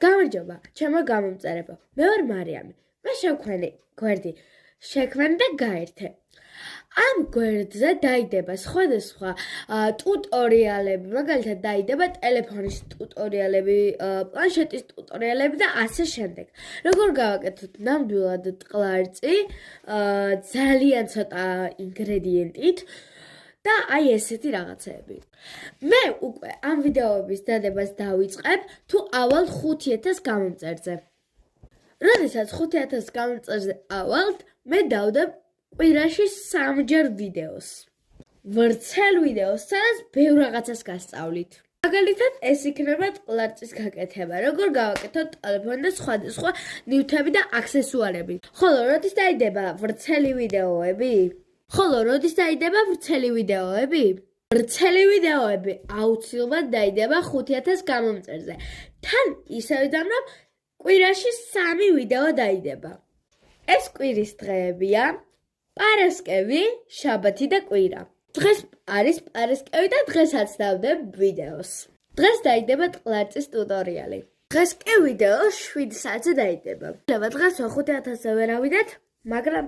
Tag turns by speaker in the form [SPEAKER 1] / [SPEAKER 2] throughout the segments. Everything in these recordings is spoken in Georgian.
[SPEAKER 1] გამარჯობა, ჩემო გამომწერებო. მე ვარ მარიამი. მე შევქმნი გვერდი. შექმნი და გაერთე. ამ გვერდზე დაიდება სხვადასხვა ტუტორიალები, მაგალითად დაიდება ტელეფონის ტუტორიალები, პლანშეტის ტუტორიალები და ასე შემდეგ. როგორ გავაკეთოთ ნამდვილად ტყლარწი, ძალიან ცოტა ინგრედიენტით და აი ესეთი რაღაცები. მე უკვე ამ ვიდეოების დადებას დავიწყებ თუ ავალ 5000 გამომწერზე. როდესაც 5000 გამომწერზე ავალთ, მე დავდებ კვირაში 3-ჯერ ვიდეოს. ვრცელ ვიდეოს, სადაც ბევრ რაღაცას გასწავლით. მაგალითად, ეს იქნება ტყლარწის გაკეთება, როგორ გავაკეთოთ ტელეფონი და სხვადასხვა ნივთები და აქსესუარები. ხოლო როდის დაიდება ვრცელი ვიდეოები? ვრცელი ვიდეოები აუცილებლად დაიდება 5000 გამომწერზე. თან ისევიდან რომ კვირაში 3 ვიდეო დაიდება. ეს კვირის დღეებია: პარასკევი, შაბათი და კვირა. დღეს არის პარასკევი და დღესაც დავდებ ვიდეოს. დღეს დაიდება ტყლარწის ტუტორიალი. დღეს კი ვიდეო 7 საათზე დაიდება. დღეს 5000-ზე ვერ ავიდეთ, მაგრამ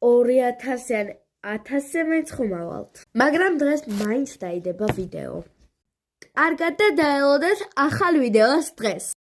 [SPEAKER 1] 2000-იან 1000-ზე მეც ხუმავალთ. მაგრამ დღეს მაინც დაიდება ვიდეო. კარგად და დაელოდეთ ახალ ვიდეოს დღეს.